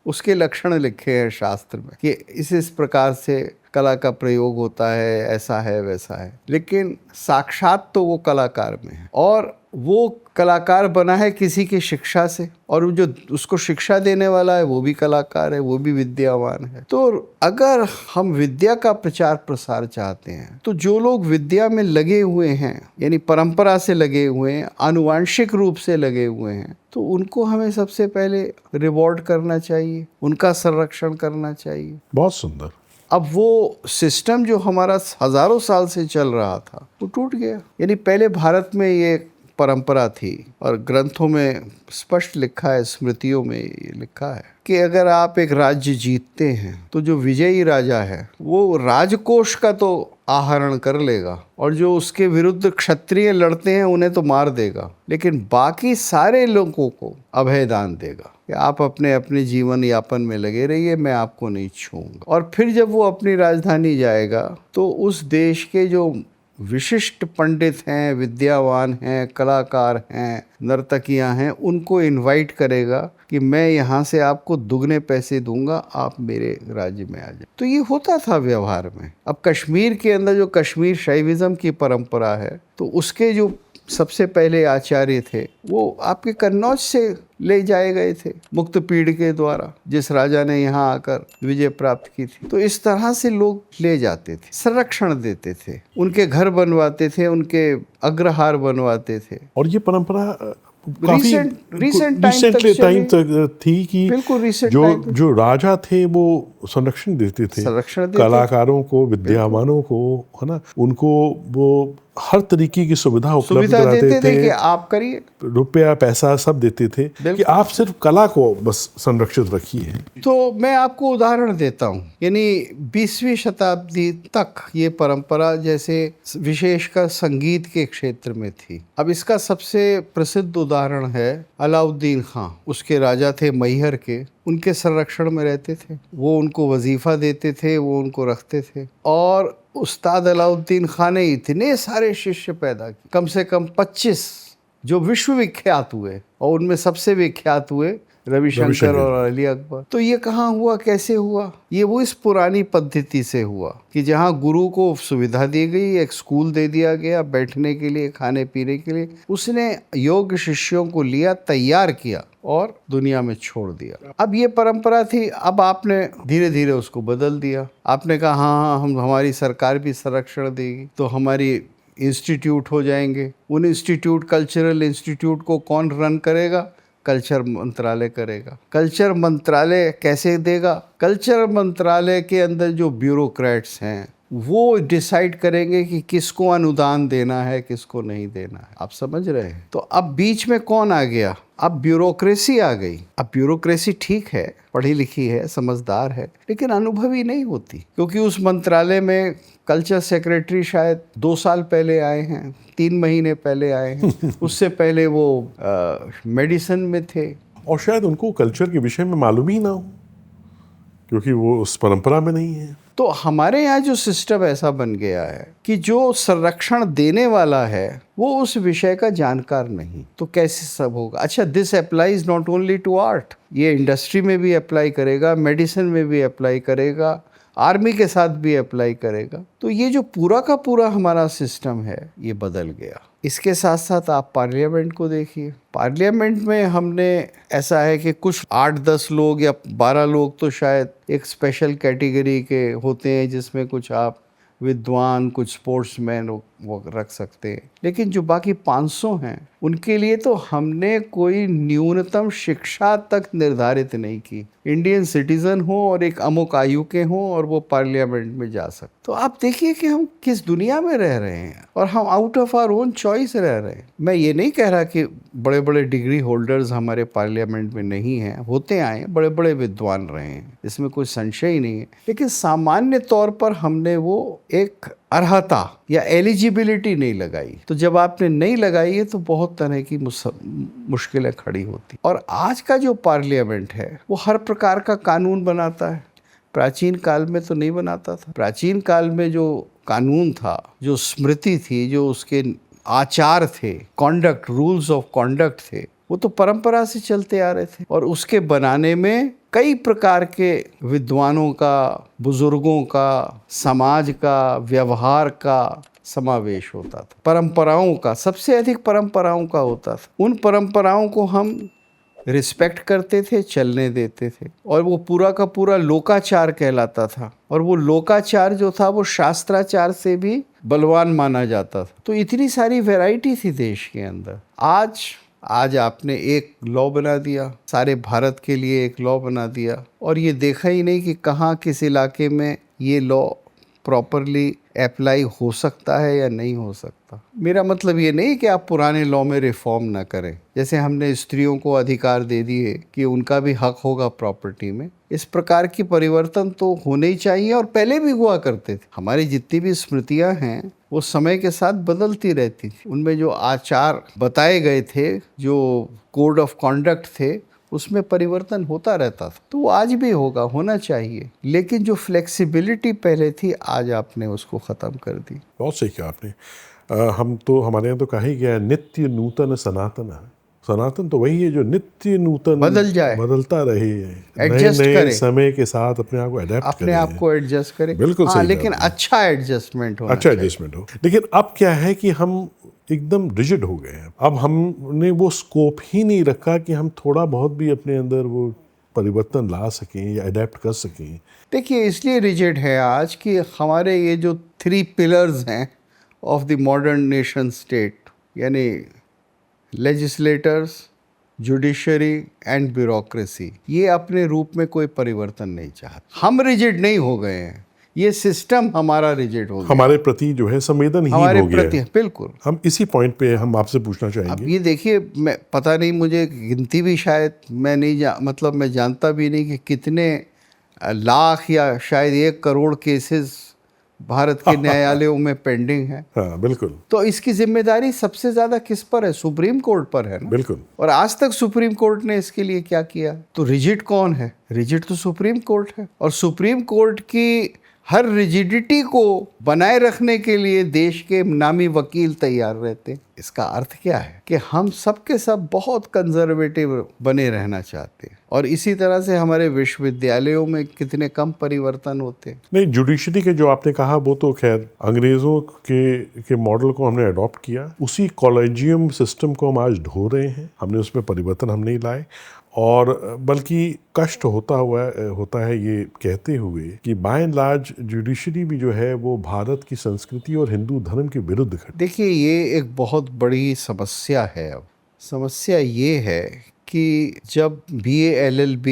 उसके लक्षण लिखे हैं शास्त्र में कि इस प्रकार से कला का प्रयोग होता है, ऐसा है वैसा है, लेकिन साक्षात तो वो कलाकार में है, और वो कलाकार बना है किसी की शिक्षा से, और जो उसको शिक्षा देने वाला है वो भी कलाकार है, वो भी विद्यावान है। तो अगर हम विद्या का प्रचार प्रसार चाहते हैं, तो जो लोग विद्या में लगे हुए हैं, यानी परंपरा से लगे हुए हैं, आनुवांशिक रूप से लगे हुए हैं, तो उनको हमें सबसे पहले रिवॉर्ड करना चाहिए, उनका संरक्षण करना चाहिए। बहुत सुंदर। अब वो सिस्टम जो हमारा हजारों साल से चल रहा था, वो टूट गया। यानी पहले भारत में ये परंपरा थी, और ग्रंथों में स्पष्ट लिखा है, स्मृतियों में ये लिखा है कि अगर आप एक राज्य जीतते हैं, तो जो विजयी राजा है वो राजकोष का तो आहरण कर लेगा, और जो उसके विरुद्ध क्षत्रिय लड़ते हैं उन्हें तो मार देगा, लेकिन बाकी सारे लोगों को अभय दान देगा कि आप अपने अपने जीवन यापन में लगे रहिए, मैं आपको नहीं छूऊंगा। और फिर जब वो अपनी राजधानी जाएगा, तो उस देश के जो विशिष्ट पंडित हैं, विद्यावान हैं, कलाकार हैं, नर्तकियां हैं, उनको इनवाइट करेगा कि मैं यहाँ से आपको दुगने पैसे दूंगा, आप मेरे राज्य में आ जाए। तो ये होता था व्यवहार में। अब कश्मीर के अंदर जो कश्मीर शैविज्म की परंपरा है, तो उसके जो सबसे पहले आचार्य थे वो आपके कन्नौज से ले जाए गए थे मुक्त पीढ़ के द्वारा, जिस राजा ने यहाँ आकर विजय प्राप्त की थी। तो इस तरह से लोग ले जाते थे, संरक्षण देते थे, उनके घर बनवाते थे, उनके अग्रहार बनवाते थे। और ये परंपरा रिसेंट टाइम तक थी कि बिल्कुल रिसेंट जो राजा थे वो संरक्षण देते थे, कलाकारों को, विद्यावानों को, है ना, उनको वो हर तरीके की सुविधा उपलब्ध कराते थे कि आप करिए, रुपया पैसा सब देते थे कि आप सिर्फ कला को बस संरक्षित रखिए। तो मैं आपको उदाहरण देता हूँ, यानी 20वीं शताब्दी तक ये परंपरा जैसे विशेषकर संगीत के क्षेत्र में थी। अब इसका सबसे प्रसिद्ध उदाहरण है अलाउद्दीन खां। उसके राजा थे मैहर के, उनके संरक्षण में रहते थे, वो उनको वजीफा देते थे, वो उनको रखते थे। और उस्ताद अलाउद्दीन खां ने इतने सारे शिष्य पैदा किए, कम से कम 25 जो विश्वविख्यात हुए, और उनमें सबसे विख्यात हुए रविशंकर और अली अकबर। तो ये कहाँ हुआ, कैसे हुआ? ये वो इस पुरानी पद्धति से हुआ कि जहाँ गुरु को सुविधा दी गई, एक स्कूल दे दिया गया बैठने के लिए, खाने पीने के लिए, उसने योग्य शिष्यों को लिया, तैयार किया और दुनिया में छोड़ दिया। अब ये परंपरा थी, अब आपने धीरे धीरे उसको बदल दिया। आपने कहा हाँ हम हमारी सरकार भी संरक्षण देगी, तो हमारी इंस्टीट्यूट हो जाएंगे। उन इंस्टीट्यूट, कल्चरल इंस्टीट्यूट को कौन रन करेगा? कल्चर मंत्रालय करेगा। कल्चर मंत्रालय कैसे देगा? कल्चर मंत्रालय के अंदर जो ब्यूरोक्रेट्स हैं वो डिसाइड करेंगे कि किसको अनुदान देना है, किसको नहीं देना है। आप समझ रहे हैं? तो अब बीच में कौन आ गया? अब ब्यूरोक्रेसी आ गई। अब ब्यूरोक्रेसी ठीक है, पढ़ी लिखी है, समझदार है, लेकिन अनुभवी नहीं होती, क्योंकि उस मंत्रालय में कल्चर सेक्रेटरी शायद 2 साल पहले आए हैं, 3 महीने पहले आए हैं, उससे पहले वो मेडिसिन में थे, और शायद उनको कल्चर के विषय में मालूम ही ना हो, क्योंकि वो उस परंपरा में नहीं है। तो हमारे यहाँ जो सिस्टम ऐसा बन गया है कि जो संरक्षण देने वाला है वो उस विषय का जानकार नहीं, तो कैसे सब होगा? अच्छा, this applies not only to art, ये इंडस्ट्री में भी अप्लाई करेगा, मेडिसिन में भी अप्लाई करेगा, आर्मी के साथ भी अप्लाई करेगा। तो ये जो पूरा का पूरा हमारा सिस्टम है ये बदल गया। इसके साथ साथ आप पार्लियामेंट को देखिए। पार्लियामेंट में हमने ऐसा है कि कुछ 8-10 लोग या 12 लोग तो शायद एक स्पेशल कैटेगरी के होते हैं, जिसमें कुछ आप विद्वान, कुछ स्पोर्ट्समैन वो रख सकते हैं, लेकिन जो बाकी 500 हैं उनके लिए तो हमने कोई न्यूनतम शिक्षा तक निर्धारित नहीं की। इंडियन सिटीजन हो और एक अमुक आयु के हों और वो पार्लियामेंट में जा सकते। तो आप देखिए कि हम किस दुनिया में रह रहे हैं और हम out of our own choice रह रहे हैं। मैं ये नहीं कह रहा कि बड़े बड़े डिग्री होल्डर्स हमारे पार्लियामेंट में नहीं हैं, होते आए, बड़े बड़े विद्वान रहे हैं, इसमें कोई संशय ही नहीं है, लेकिन सामान्य तौर पर हमने वो एक अर्हता या एलिजिबिलिटी नहीं लगाई। तो जब आपने नहीं लगाई है तो बहुत तरह की मुश्किलें खड़ी होती। और आज का जो पार्लियामेंट है वो हर प्रकार का कानून बनाता है। प्राचीन काल में तो नहीं बनाता था। प्राचीन काल में जो कानून था, जो स्मृति थी, जो उसके आचार थे, कॉन्डक्ट, रूल्स ऑफ कॉन्डक्ट थे, वो तो परंपरा से चलते आ रहे थे। और उसके बनाने में कई प्रकार के विद्वानों का, बुजुर्गों का, समाज का, व्यवहार का समावेश होता था। परंपराओं का, सबसे अधिक परंपराओं का होता था। उन परंपराओं को हम रिस्पेक्ट करते थे, चलने देते थे, और वो पूरा का पूरा लोकाचार कहलाता था। और वो लोकाचार जो था वो शास्त्राचार से भी बलवान माना जाता था। तो इतनी सारी वैरायटी थी देश के अंदर। आज आपने एक लॉ बना दिया, सारे भारत के लिए एक लॉ बना दिया, और ये देखा ही नहीं कि कहाँ किस इलाके में ये लॉ प्रॉपरली अप्लाई हो सकता है या नहीं हो सकता। मेरा मतलब ये नहीं कि आप पुराने लॉ में रिफॉर्म ना करें। जैसे हमने स्त्रियों को अधिकार दे दिए कि उनका भी हक होगा प्रॉपर्टी में, इस प्रकार की परिवर्तन तो होने ही चाहिए, और पहले भी हुआ करते थे। हमारी जितनी भी स्मृतियां हैं वो समय के साथ बदलती रहती थी। उनमें जो आचार बताए गए थे, जो कोड ऑफ कॉन्डक्ट थे, उसमें परिवर्तन होता रहता था। तो वो आज भी होगा, होना चाहिए, लेकिन जो फ्लेक्सिबिलिटी पहले थी आज आपने उसको ख़त्म कर दी। बहुत सही कहा आपने। हमारे यहाँ तो कहा ही गया है, नित्य नूतन सनातन है। सनातन तो वही है जो नित्य नूतन बदल जाए, बदलता रहे, एडजस्ट करे, समय के साथ अपने आप को एडेप्ट करे, अपने आप को एडजस्ट करे। बिल्कुल सही, लेकिन अच्छा एडजस्टमेंट होना अच्छा एडजस्टमेंट हो। लेकिन अब क्या है कि हम एकदम रिजिड हो गए हैं। अब हमने वो स्कोप ही नहीं रखा कि हम थोड़ा बहुत भी अपने अंदर वो परिवर्तन ला सकें या अडेप्ट कर सकें। देखिए, इसलिए रिजिड है आज कि हमारे ये जो 3 पिलर्स हैं of the modern nation state, यानी लेजिस्लेटर्स, जुडिशरी एंड ब्यूरोक्रेसी, ये अपने रूप में कोई परिवर्तन नहीं चाहते। हम रिजिड नहीं हो गए हैं, ये सिस्टम हमारा रिजिड हो गया, हमारे प्रति जो है संवेदनहीन हमारे हो गया प्रति है। बिल्कुल। हम इसी पॉइंट पे हम आपसे पूछना अब चाहेंगे। ये देखिए, मैं पता नहीं, मुझे गिनती भी शायद मैं नहीं मतलब मैं जानता भी नहीं कि कितने लाख या शायद 1 करोड़ केसेस भारत के न्यायालयों में पेंडिंग है। हाँ, बिल्कुल। तो इसकी जिम्मेदारी सबसे ज्यादा किस पर है? सुप्रीम कोर्ट पर है ना। बिल्कुल। और आज तक सुप्रीम कोर्ट ने इसके लिए क्या किया? तो रिजिड कौन है? रिजिड तो सुप्रीम कोर्ट है, और सुप्रीम कोर्ट की हर रिजिडिटी को बनाए रखने के लिए देश के नामी वकील तैयार रहते हैं। इसका अर्थ क्या है कि हम सब के सब बहुत कंजर्वेटिव बने रहना चाहते हैं, और इसी तरह से हमारे विश्वविद्यालयों में कितने कम परिवर्तन होते हैं। नहीं, जुडिशरी के जो आपने कहा वो तो खैर अंग्रेज़ों के मॉडल को हमने अडॉप्ट किया, उसी कॉलेजियम सिस्टम को हम आज ढो रहे हैं। हमने उसमें परिवर्तन हम नहीं लाए, और बल्कि कष्ट होता है ये कहते हुए कि बाय एंड लार्ज जुडिशरी भी जो है वो भारत की संस्कृति और हिंदू धर्म के विरुद्ध खड़ी। देखिए, ये एक बहुत बड़ी समस्या है। अब समस्या ये है कि जब BA LLB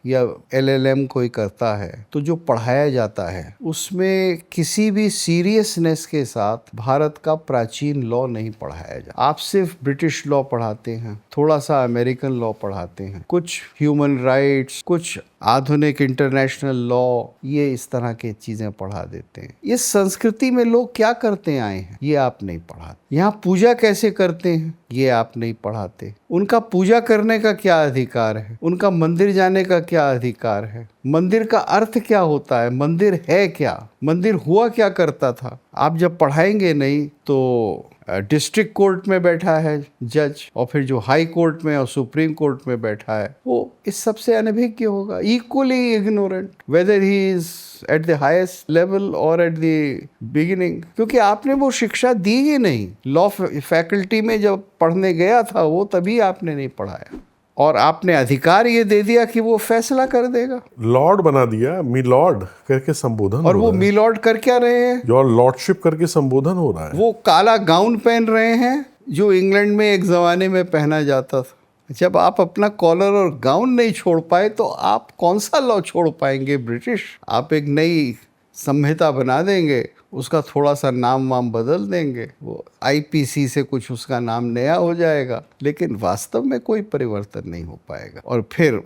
या LLM कोई करता है तो जो पढ़ाया जाता है उसमें किसी भी सीरियसनेस के साथ भारत का प्राचीन लॉ नहीं पढ़ाया जाता। आप सिर्फ ब्रिटिश लॉ पढ़ाते हैं, थोड़ा सा अमेरिकन लॉ पढ़ाते हैं, कुछ ह्यूमन राइट्स, कुछ आधुनिक इंटरनेशनल लॉ, ये इस तरह की चीज़ें पढ़ा देते हैं। इस संस्कृति में लोग क्या करते आए हैं ये आप नहीं पढ़ाते। यहाँ पूजा कैसे करते हैं ये आप नहीं पढ़ाते। उनका पूजा करने का क्या अधिकार है? उनका मंदिर जाने का क्या अधिकार है? मंदिर का अर्थ क्या होता है? मंदिर है क्या? मंदिर हुआ क्या करता था? आप जब पढ़ाएंगे नहीं तो डिस्ट्रिक्ट कोर्ट में बैठा है जज, और फिर जो हाई कोर्ट में और सुप्रीम कोर्ट में बैठा है वो इस सबसे अनभिज्ञ होगा, equally ignorant, weather he is at the highest level और एट द बिगिनिंग, क्योंकि आपने वो शिक्षा दी ही नहीं। लॉ फैकल्टी में जब पढ़ने गया था वो तभी आपने नहीं पढ़ाया, और आपने अधिकार ये दे दिया कि वो फैसला कर देगा। लॉर्ड बना दिया, मी लॉर्ड करके संबोधन और हो वो रहा है। मी लॉर्ड कर क्या रहे हैं? योर लॉर्डशिप करके संबोधन हो रहा है। वो काला गाउन पहन रहे हैं जो इंग्लैंड में एक ज़माने में पहना जाता था। जब आप अपना कॉलर और गाउन नहीं छोड़ पाए तो आप कौन सा लॉ छोड़ पाएंगे? ब्रिटिश। आप एक नई संहिता बना देंगे, उसका थोड़ा सा नाम वाम बदल देंगे, वो आईपीसी से कुछ उसका नाम नया हो जाएगा, लेकिन वास्तव में कोई परिवर्तन नहीं हो पाएगा। और फिर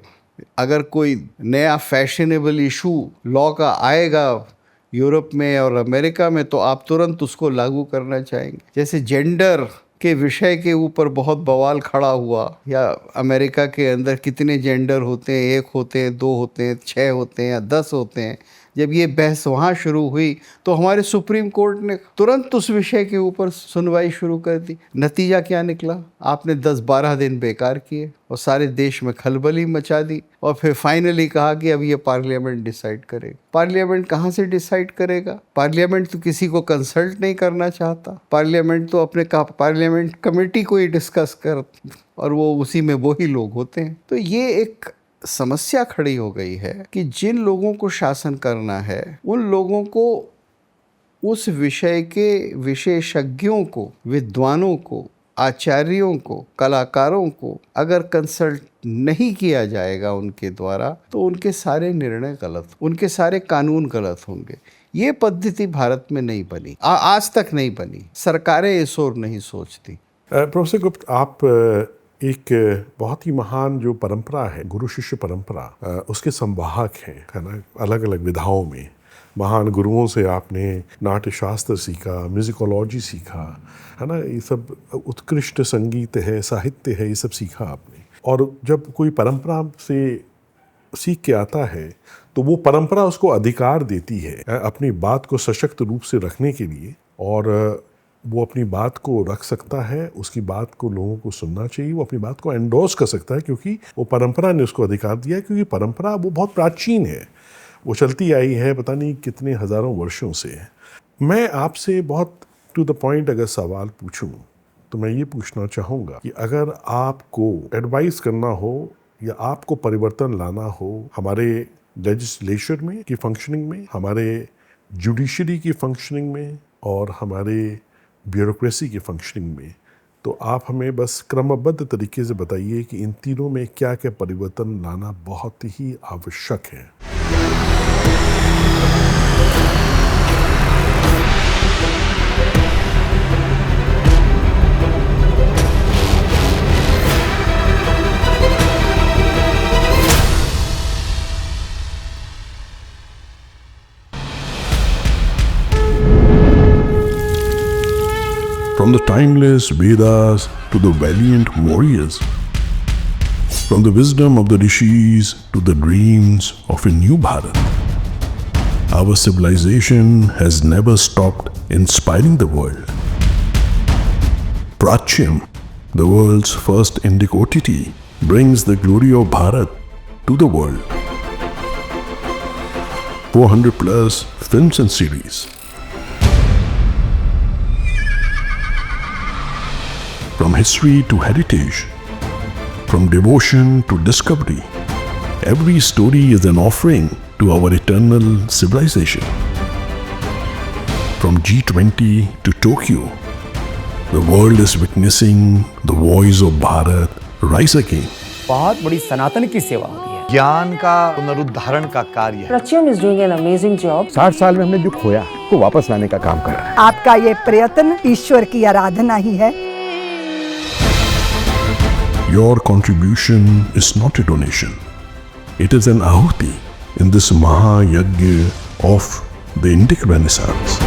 अगर कोई नया फैशनेबल इशू लॉ का आएगा यूरोप में और अमेरिका में तो आप तुरंत उसको लागू करना चाहेंगे। जैसे जेंडर के विषय के ऊपर बहुत बवाल खड़ा हुआ, या अमेरिका के अंदर कितने जेंडर होते हैं, 1 होते हैं, 2 होते हैं, 6 होते हैं या 10 होते हैं। जब ये बहस वहाँ शुरू हुई तो हमारे सुप्रीम कोर्ट ने तुरंत उस विषय के ऊपर सुनवाई शुरू कर दी। नतीजा क्या निकला? आपने 10-12 दिन बेकार किए और सारे देश में खलबली मचा दी, और फिर फाइनली कहा कि अब ये पार्लियामेंट डिसाइड करेगा। पार्लियामेंट कहाँ से डिसाइड करेगा? पार्लियामेंट तो किसी को कंसल्ट नहीं करना चाहता। पार्लियामेंट तो अपने पार्लियामेंट कमेटी को ही डिस्कस कर, और वो उसी में वही लोग होते हैं। तो ये एक समस्या खड़ी हो गई है कि जिन लोगों को शासन करना है उन लोगों को, उस विषय के विशेषज्ञों को, विद्वानों को, आचार्यों को, कलाकारों को अगर कंसल्ट नहीं किया जाएगा उनके द्वारा तो उनके सारे निर्णय गलत, उनके सारे कानून गलत होंगे। ये पद्धति भारत में नहीं बनी, आज तक नहीं बनी। सरकारें इस ओर नहीं सोचती। प्रोफेसर गुप्त, आप एक बहुत ही महान जो परंपरा है, गुरु शिष्य परंपरा, उसके संवाहक हैं, है ना। अलग अलग विधाओं में महान गुरुओं से आपने नाट्य शास्त्र सीखा, म्यूजिकोलॉजी सीखा, है ना। ये सब उत्कृष्ट संगीत है, साहित्य है, ये सब सीखा आपने। और जब कोई परंपरा से सीख के आता है तो वो परंपरा उसको अधिकार देती है अपनी बात को सशक्त रूप से रखने के लिए, और वो अपनी बात को रख सकता है, उसकी बात को लोगों को सुनना चाहिए, वो अपनी बात को एंडोर्स कर सकता है क्योंकि वो परंपरा ने उसको अधिकार दिया है। क्योंकि परंपरा वो बहुत प्राचीन है, वो चलती आई है पता नहीं कितने हज़ारों वर्षों से। मैं आपसे बहुत टू द पॉइंट अगर सवाल पूछूं तो मैं ये पूछना चाहूँगा कि अगर आपको एडवाइस करना हो या आपको परिवर्तन लाना हो हमारे लेजिस्लेचर में की फंक्शनिंग में, हमारे जुडिशरी की फंक्शनिंग में और हमारे ब्यूरोक्रेसी की फंक्शनिंग में, तो आप हमें बस क्रमबद्ध तरीके से बताइए कि इन तीनों में क्या क्या परिवर्तन लाना बहुत ही आवश्यक है। From the timeless Vedas to the valiant warriors, from the wisdom of the rishis to the dreams of a new Bharat, our civilization has never stopped inspiring the world. Prachyam, the world's first Indic OTT, brings the glory of Bharat to the world. 400 plus films and series. From history to heritage, from devotion to discovery, every story is an offering to our eternal civilization. From G20 to Tokyo, the world is witnessing the voice of Bharat rise again. बहुत बड़ी सनातन की सेवा हो रही है, ज्ञान का पुनरुद्धारण का कार्य है। Prachyam is doing an amazing job. 60 साल में हमने जो खोया को वापस लाने का काम कर रहा है। आपका ये प्रयत्न ईश्वर की आराधना ही है। Your contribution is not a donation. It is an ahuti in this Mahayagya of the Indic Renaissance.